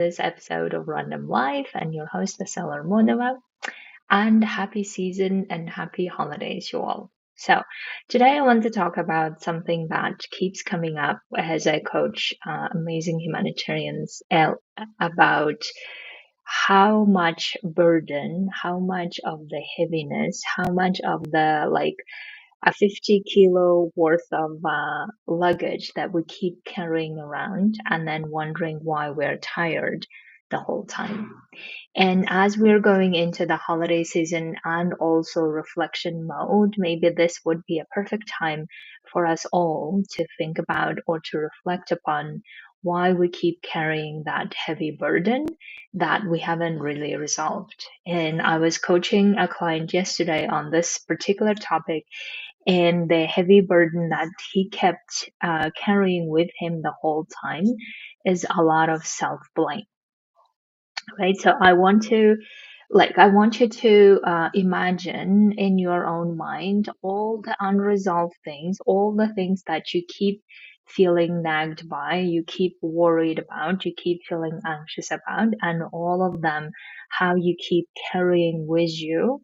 this episode of Random Life and your host, Seller Monova. And happy season and happy holidays, you all. So, today I want to talk about something that keeps coming up as I coach amazing humanitarians about how much burden, how much of the heaviness, how much of the a 50 kilo worth of luggage that we keep carrying around and then wondering why we're tired the whole time. And as we're going into the holiday season and also reflection mode, maybe this would be a perfect time for us all to think about or to reflect upon why we keep carrying that heavy burden that we haven't really resolved. And I was coaching a client yesterday on this particular topic, and the heavy burden that he kept carrying with him the whole time is a lot of self blame, right? So I want you to imagine in your own mind all the unresolved things, all the things that you keep feeling nagged by, you keep worried about, you keep feeling anxious about, and all of them, how you keep carrying with you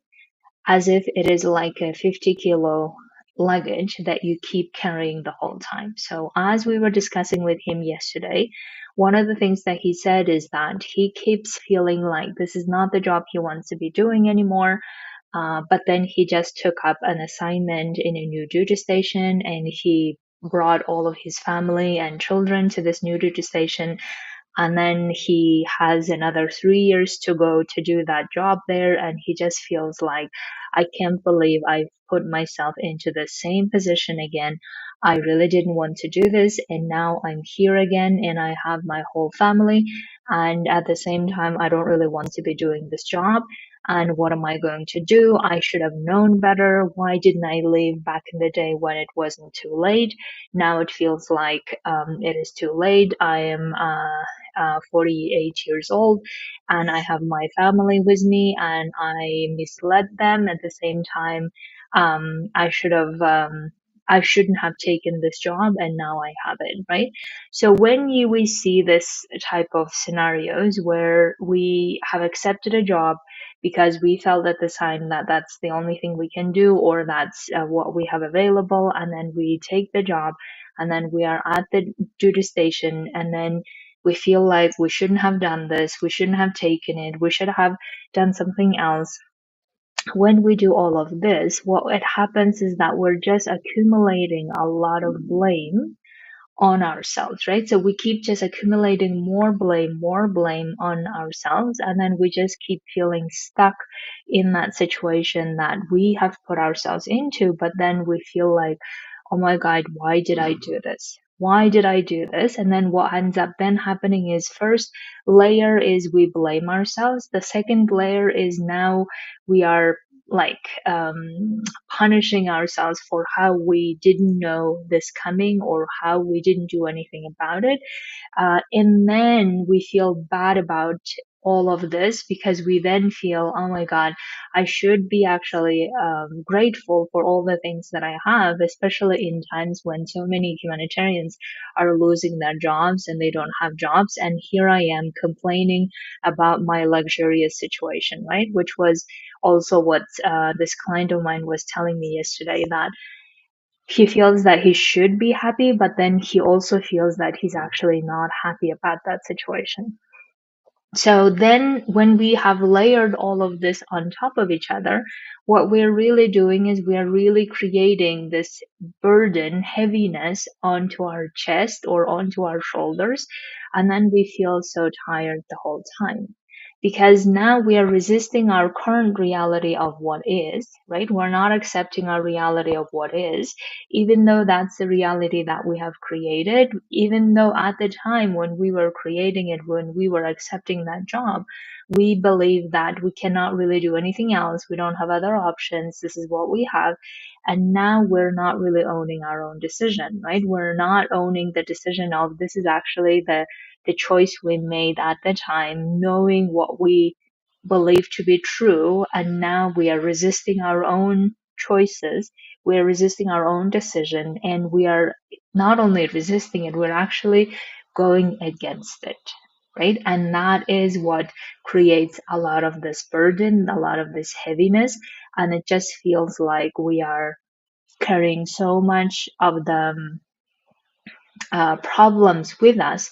as if it is like a 50 kilo luggage that you keep carrying the whole time. So, as we were discussing with him yesterday, one of the things that he said is that he keeps feeling like this is not the job he wants to be doing anymore. But then he just took up an assignment in a new duty station, and he brought all of his family and children to this new duty station, and then he has another 3 years to go to do that job there, and he just feels like, I can't believe I've put myself into the same position again. I really didn't want to do this, and now I'm here again, and I have my whole family, and at the same time I don't really want to be doing this job. And what am I going to do? I should have known better. Why didn't I leave back in the day when it wasn't too late? Now it feels like it is too late. I am 48 years old, and I have my family with me, and I misled them. At the same time, I should have. I shouldn't have taken this job, and now I have it, right? So when we see this type of scenarios where we have accepted a job because we felt at the time that that's the only thing we can do, or that's what we have available, and then we take the job, and then we are at the duty station, and then we feel like we shouldn't have done this, we shouldn't have taken it, we should have done something else. When we do all of this, what it happens is that we're just accumulating a lot of blame on ourselves, right? So we keep just accumulating more blame on ourselves, and then we just keep feeling stuck in that situation that we have put ourselves into. But then we feel like, oh my God, why did I do this? Why did I do this? And then what ends up then happening is, first layer is we blame ourselves. The second layer is now we are like punishing ourselves for how we didn't know this coming, or how we didn't do anything about it. And then we feel bad about all of this, because we then feel, oh my God, I should be actually grateful for all the things that I have, especially in times when so many humanitarians are losing their jobs and they don't have jobs. And here I am complaining about my luxurious situation, right? Which was also what this client of mine was telling me yesterday, that he feels that he should be happy, but then he also feels that he's actually not happy about that situation. So then when we have layered all of this on top of each other, what we're really doing is we are really creating this burden, heaviness onto our chest or onto our shoulders. And then we feel so tired the whole time, because now we are resisting our current reality of what is, right? We're not accepting our reality of what is, even though that's the reality that we have created, even though at the time when we were creating it, when we were accepting that job, we believe that we cannot really do anything else. We don't have other options. This is what we have. And now we're not really owning our own decision, right? We're not owning the decision of, this is actually the choice we made at the time, knowing what we believe to be true, and now we are resisting our own choices, we're resisting our own decision, and we are not only resisting it, we're actually going against it, right? And that is what creates a lot of this burden, a lot of this heaviness. And it just feels like we are carrying so much of the problems with us,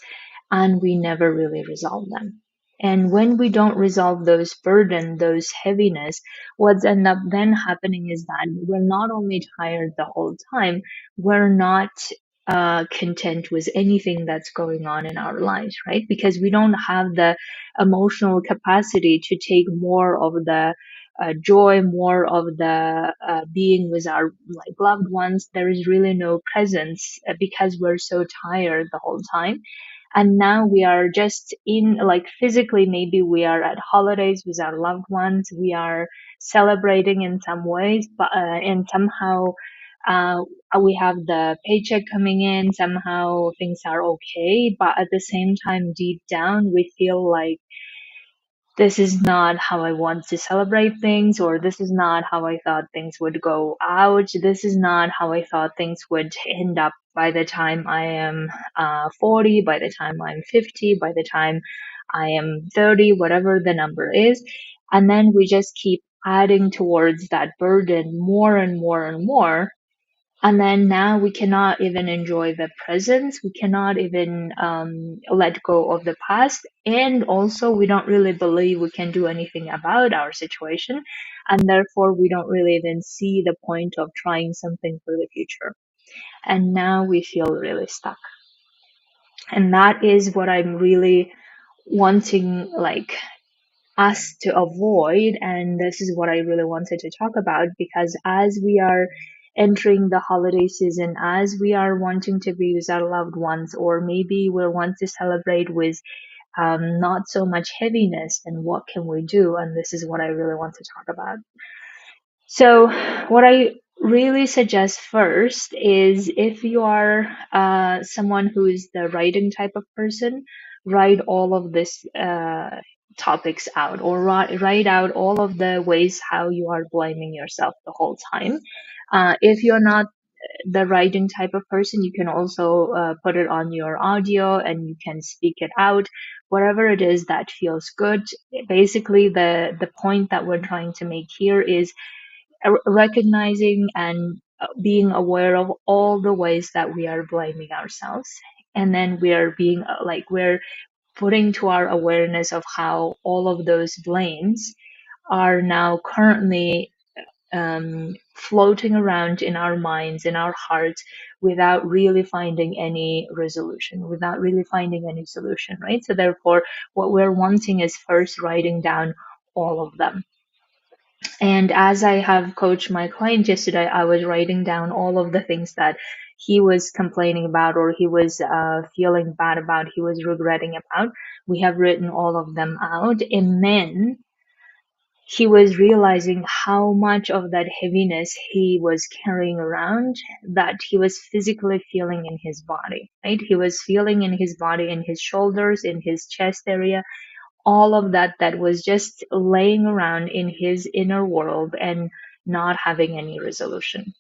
and we never really resolve them. And when we don't resolve those burden, those heaviness, what's end up then happening is that we're not only tired the whole time, we're not content with anything that's going on in our lives, right? Because we don't have the emotional capacity to take more of the joy, more of the being with our like loved ones. There is really no presence because we're so tired the whole time. And now we are just in like physically, maybe we are at holidays with our loved ones. We are celebrating in some ways, but and somehow uh, we have the paycheck coming in. Somehow things are okay, but at the same time, deep down, we feel like this is not how I want to celebrate things, or this is not how I thought things would go out. This is not how I thought things would end up by the time I am 40, by the time I'm 50, by the time I am 30, whatever the number is. And then we just keep adding towards that burden more and more and more, and then now we cannot even enjoy the present. We cannot even let go of the past. And also, we don't really believe we can do anything about our situation. And therefore, we don't really even see the point of trying something for the future. And now we feel really stuck. And that is what I'm really wanting, like, us to avoid. And this is what I really wanted to talk about, because as we are entering the holiday season, as we are wanting to be with our loved ones, or maybe we want to celebrate with not so much heaviness, then what can we do? And this is what I really want to talk about. So, what I really suggest first is, if you are someone who is the writing type of person, write all of this topics out, or write out all of the ways how you are blaming yourself the whole time. If you're not the writing type of person, you can also put it on your audio and you can speak it out, whatever it is that feels good. Basically, the point that we're trying to make here is recognizing and being aware of all the ways that we are blaming ourselves, and then we are being like we're putting to our awareness of how all of those blames are now currently floating around in our minds, in our hearts, without really finding any resolution, without really finding any solution, right? So therefore, what we're wanting is first writing down all of them. And as I have coached my client yesterday, I was writing down all of the things that he was complaining about, or he was feeling bad about, he was regretting about. We have written all of them out. And then he was realizing how much of that heaviness he was carrying around, that he was physically feeling in his body, right? He was feeling in his body, in his shoulders, in his chest area, all of that that was just laying around in his inner world and not having any resolution.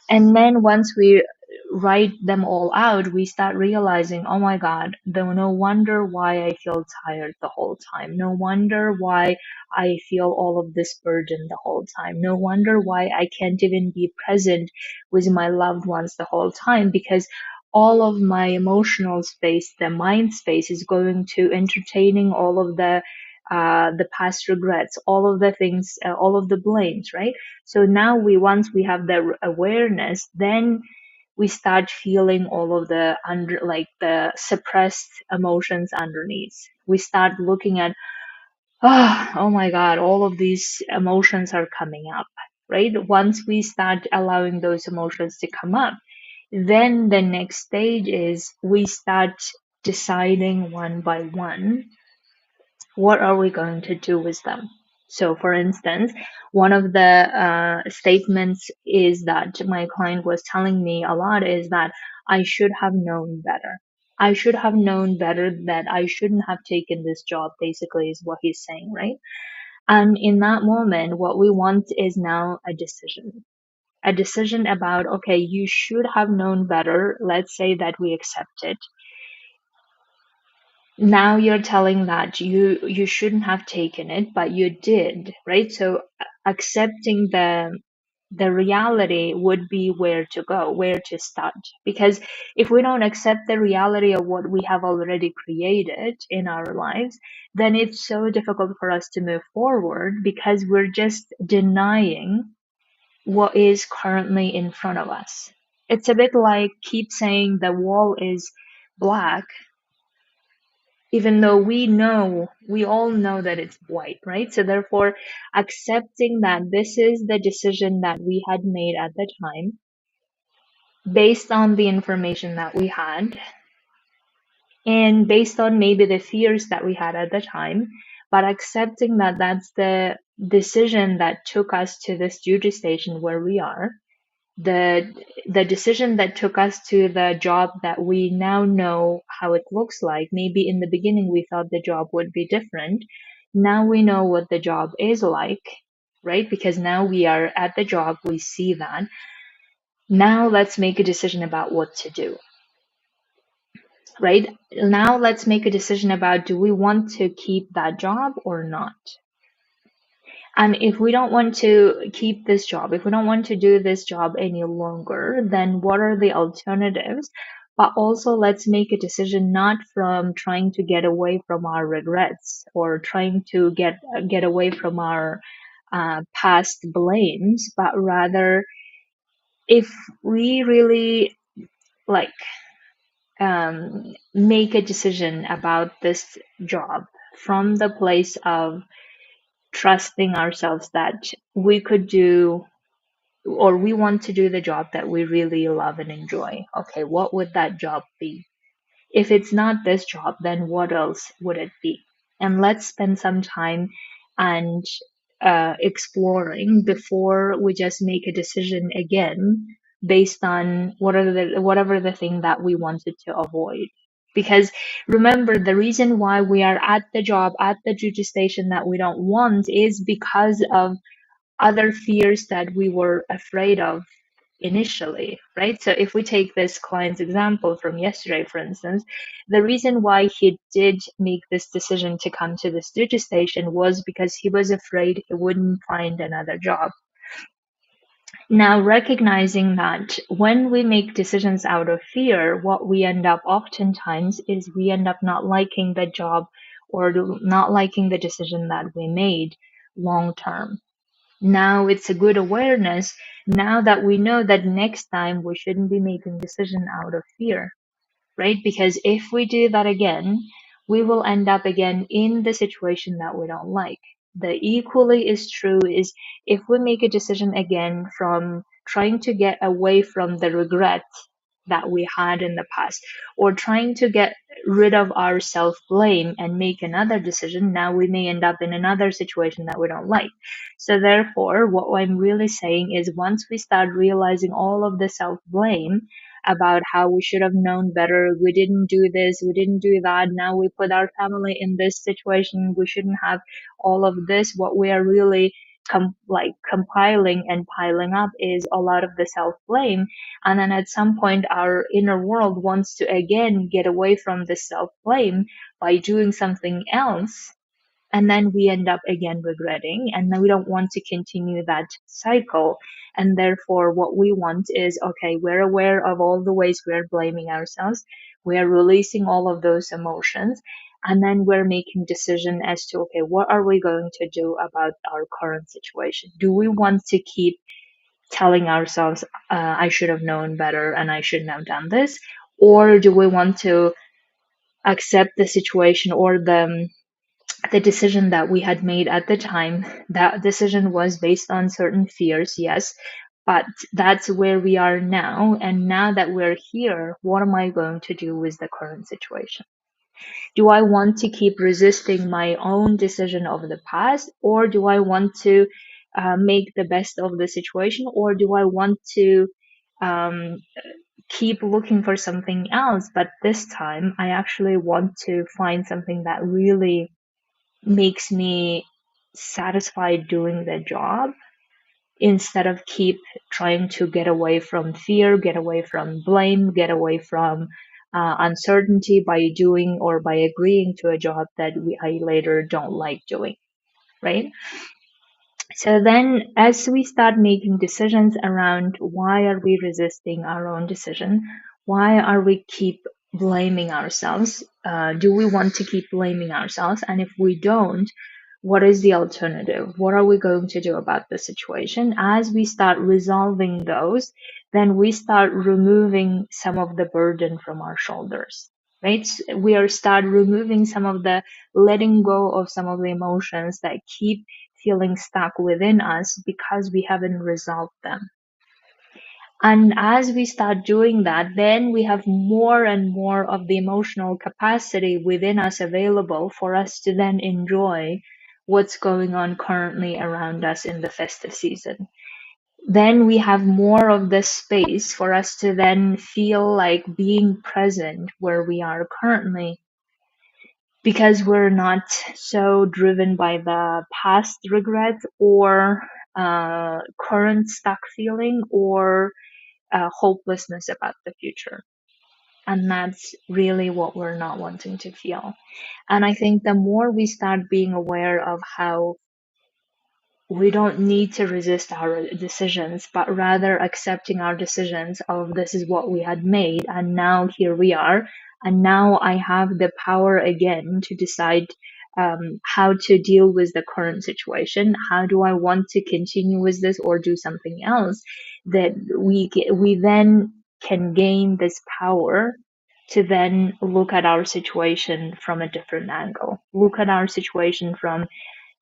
And then once we write them all out, we start realizing, oh my God, no wonder why I feel tired the whole time. No wonder why I feel all of this burden the whole time. No wonder why I can't even be present with my loved ones the whole time, because all of my emotional space, the mind space, is going to entertaining all of the past regrets, all of the things, all of the blames, right? So now once we have the awareness, then we start feeling all of the like the suppressed emotions underneath. We start looking at, oh my God, all of these emotions are coming up, right? Once we start allowing those emotions to come up, then the next stage is we start deciding one by one, what are we going to do with them? So, for instance, one of the statements is that my client was telling me a lot is that I should have known better. I should have known better that I shouldn't have taken this job, basically, is what he's saying, right? And in that moment, what we want is now a decision. A decision about, okay, you should have known better. Let's say that we accept it. Now you're telling that you shouldn't have taken it, but you did, right? So accepting the reality would be where to go, where to start. Because if we don't accept the reality of what we have already created in our lives, then it's so difficult for us to move forward because we're just denying what is currently in front of us. It's a bit like keep saying the wall is black, even though we all know that it's white, right? So therefore, accepting that this is the decision that we had made at the time based on the information that we had and based on maybe the fears that we had at the time, but accepting that that's the decision that took us to this duty station where we are, the the decision that took us to the job that we now know how it looks like. Maybe in the beginning we thought the job would be different. Now we know what the job is like, right? Because now we are at the job, we see that. Now let's make a decision about what to do, right? Now let's make a decision about do we want to keep that job or not? And if we don't want to keep this job, if we don't want to do this job any longer, then what are the alternatives? But also, let's make a decision not from trying to get away from our regrets or trying to get away from our past blames, but rather, if we really like make a decision about this job from the place of trusting ourselves that we could do or we want to do the job that we really love and enjoy. Okay, what would that job be? If it's not this job, then what else would it be? And let's spend some time and exploring before we just make a decision again based on whatever the thing that we wanted to avoid. Because remember, the reason why we are at the job, at the duty station that we don't want is because of other fears that we were afraid of initially, right? So if we take this client's example from yesterday, for instance, the reason why he did make this decision to come to the duty station was because he was afraid he wouldn't find another job. Now, recognizing that when we make decisions out of fear, what we end up oftentimes is we end up not liking the job or not liking the decision that we made long term. Now it's a good awareness now that we know that next time we shouldn't be making decision out of fear, right? Because if we do that again, we will end up again in the situation that we don't like. The equally is true is if we make a decision again from trying to get away from the regret that we had in the past or trying to get rid of our self blame and make another decision, now we may end up in another situation that we don't like. So, therefore, what I'm really saying is once we start realizing all of the self blame about how we should have known better, we didn't do this, we didn't do that, now we put our family in this situation, we shouldn't have all of this, what we are really compiling and piling up is a lot of the self blame. And then at some point, our inner world wants to again get away from the self blame by doing something else. And then we end up again regretting, and then we don't want to continue that cycle. And therefore, what we want is okay, we're aware of all the ways we're blaming ourselves, we're releasing all of those emotions, and then we're making decision as to okay, what are we going to do about our current situation? Do we want to keep telling ourselves, I should have known better and I shouldn't have done this? Or do we want to accept the situation or the decision that we had made at the time? That decision was based on certain fears, yes, but that's where we are now. And now that we're here, what am I going to do with the current situation? Do I want to keep resisting my own decision of the past, or do I want to make the best of the situation, or do I want to um, keep looking for something else? But this time, I actually want to find something that really makes me satisfied doing the job instead of keep trying to get away from fear, get away from blame, get away from uncertainty by doing or by agreeing to a job that I later don't like doing, right? So then, as we start making decisions around why are we resisting our own decision, why are we keep blaming ourselves? Do we want to keep blaming ourselves? And if we don't, what is the alternative? What are we going to do about the situation? As we start resolving those, then we start removing some of the burden from our shoulders, right? We are start removing some of the letting go of some of the emotions that keep feeling stuck within us because we haven't resolved them. And as we start doing that, then we have more and more of the emotional capacity within us available for us to then enjoy what's going on currently around us in the festive season. Then we have more of the space for us to then feel like being present where we are currently, because we're not so driven by the past regret or current stuck feeling or hopelessness about the future. And that's really what we're not wanting to feel. And I think the more we start being aware of how we don't need to resist our decisions, but rather accepting our decisions of this is what we had made, and now here we are, and now I have the power again to decide how to deal with the current situation. How do I want to continue with this or do something else? That we then can gain this power to then look at our situation from a different angle. Look at our situation from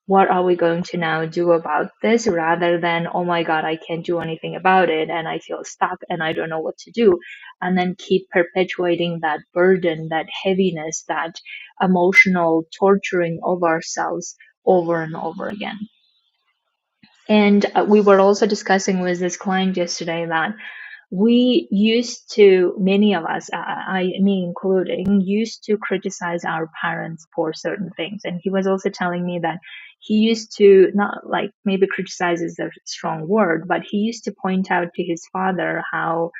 what are we going to now do about this, rather than, oh my God, I can't do anything about it and I feel stuck and I don't know what to do. And then keep perpetuating that burden, that heaviness, that emotional torturing of ourselves over and over again. And we were also discussing with this client yesterday that we used to, many of us, me including, used to criticize our parents for certain things. And he was also telling me that he used to, not like maybe criticize is a strong word, but he used to point out to his father how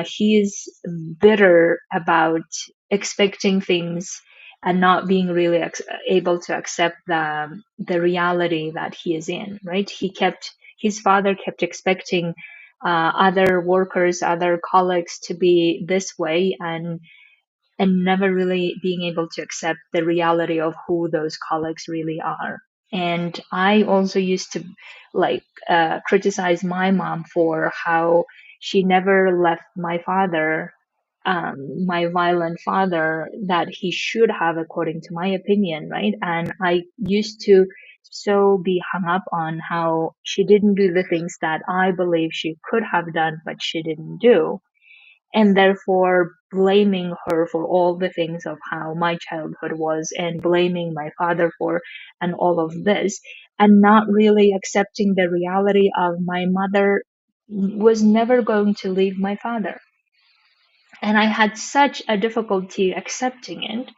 he is bitter about expecting things and not being really able to accept the reality that he is in, right? His father kept expecting other workers, other colleagues to be this way, and never really being able to accept the reality of who those colleagues really are. And I also used to like criticize my mom for how she never left my father, my violent father, that he should have, according to my opinion, right? And I used to so be hung up on how she didn't do the things that I believe she could have done, but she didn't do, and therefore blaming her for all the things of how my childhood was, and blaming my father for and all of this, and not really accepting the reality of my mother was never going to leave my father. And I had such a difficulty accepting it.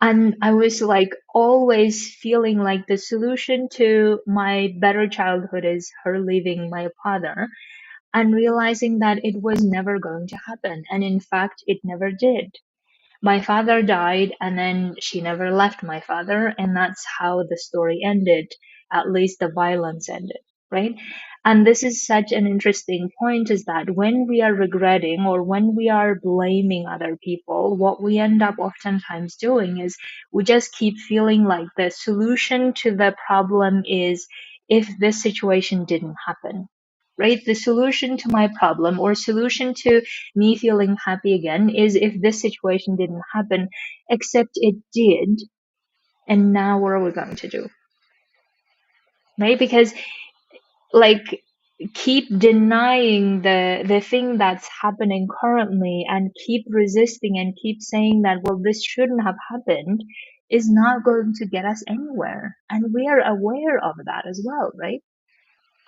And I was like always feeling like the solution to my better childhood is her leaving my father, and realizing that it was never going to happen. And in fact, it never did. My father died, and then she never left my father, and that's how the story ended. At least the violence ended, right? And this is such an interesting point, is that when we are regretting or when we are blaming other people, what we end up oftentimes doing is we just keep feeling like the solution to the problem is if this situation didn't happen, right? The solution to my problem or solution to me feeling happy again is if this situation didn't happen, except it did. And now what are we going to do? Right? Because like keep denying the thing that's happening currently and keep resisting and keep saying that, well, this shouldn't have happened, is not going to get us anywhere. And we are aware of that as well, right?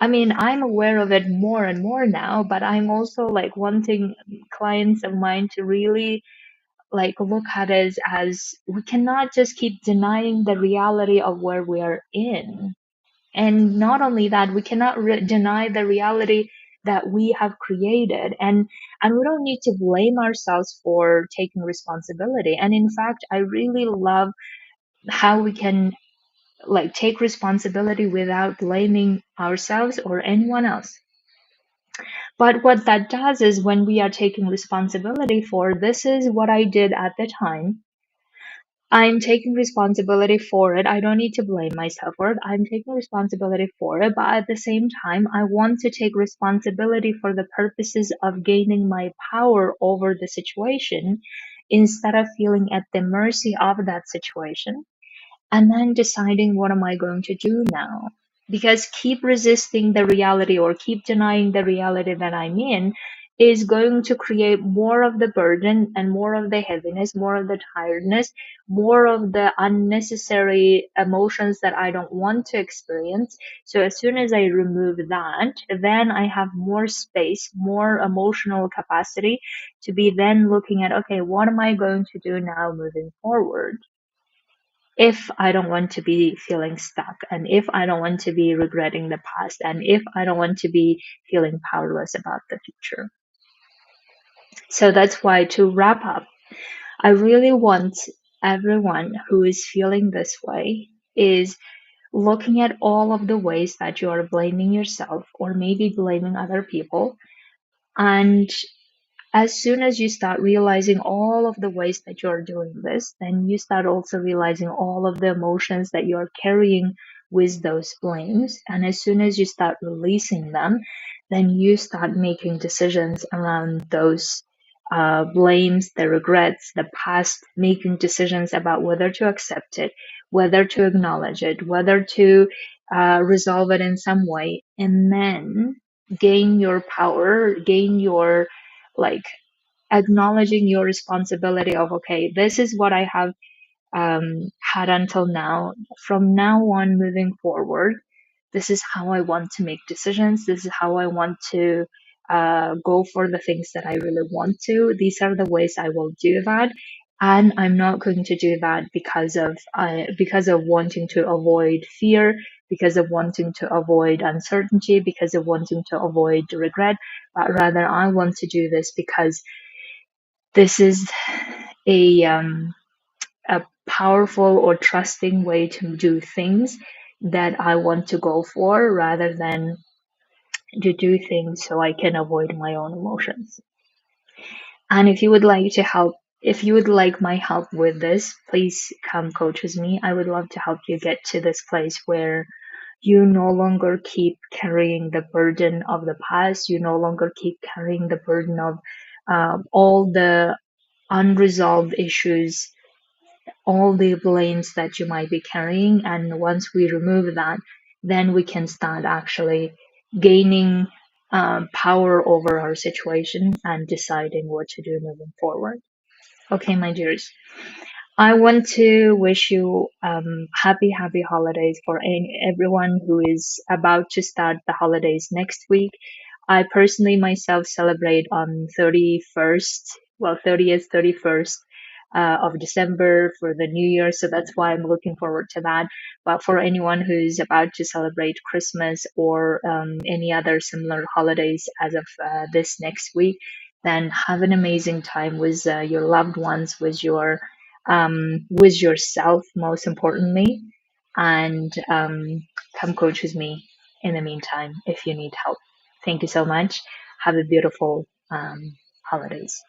I mean, I'm aware of it more and more now, but I'm also like wanting clients of mine to really like look at it as we cannot just keep denying the reality of where we are in. And not only that, we cannot deny the reality that we have created. And we don't need to blame ourselves for taking responsibility. And in fact, I really love how we can like take responsibility without blaming ourselves or anyone else. But what that does is when we are taking responsibility for this is what I did at the time. I'm taking responsibility for it. I don't need to blame myself for it. I'm taking responsibility for it. But at the same time, I want to take responsibility for the purposes of gaining my power over the situation instead of feeling at the mercy of that situation and then deciding what am I going to do now? Because keep resisting the reality or keep denying the reality that I'm in is going to create more of the burden and more of the heaviness, more of the tiredness, more of the unnecessary emotions that I don't want to experience. So as soon as I remove that, then I have more space, more emotional capacity to be then looking at, okay, what am I going to do now moving forward? If I don't want to be feeling stuck, and if I don't want to be regretting the past, and if I don't want to be feeling powerless about the future. So that's why, to wrap up, I really want everyone who is feeling this way is looking at all of the ways that you are blaming yourself or maybe blaming other people, and as soon as you start realizing all of the ways that you're doing this, then you start also realizing all of the emotions that you're carrying with those blames. And as soon as you start releasing them, then you start making decisions around those blames, the regrets, the past, making decisions about whether to accept it, whether to acknowledge it, whether to resolve it in some way, and then gain your power, gain your like acknowledging your responsibility of, okay, this is what I have had until now. From now on, moving forward, this is how I want to make decisions. This is how I want to go for the things that I really want to. These are the ways I will do that. And I'm not going to do that because of wanting to avoid fear, because of wanting to avoid uncertainty, because of wanting to avoid regret, but rather I want to do this because this is a a powerful or trusting way to do things that I want to go for rather than to do things so I can avoid my own emotions. And if you would like to help, if you would like my help with this, please come coach with me. I would love to help you get to this place where you no longer keep carrying the burden of the past. You no longer keep carrying the burden of all the unresolved issues, all the blames that you might be carrying. And once we remove that, then we can start actually gaining power over our situation and deciding what to do moving forward. Okay, my dears. I want to wish you happy holidays for everyone who is about to start the holidays next week. I personally myself celebrate on 31st, well, 30th, 31st of December for the New Year. So that's why I'm looking forward to that. But for anyone who's about to celebrate Christmas or any other similar holidays as of this next week, then have an amazing time with your loved ones, with yourself, most importantly, and come coach with me in the meantime if you need help. Thank you so much. Have a beautiful holidays.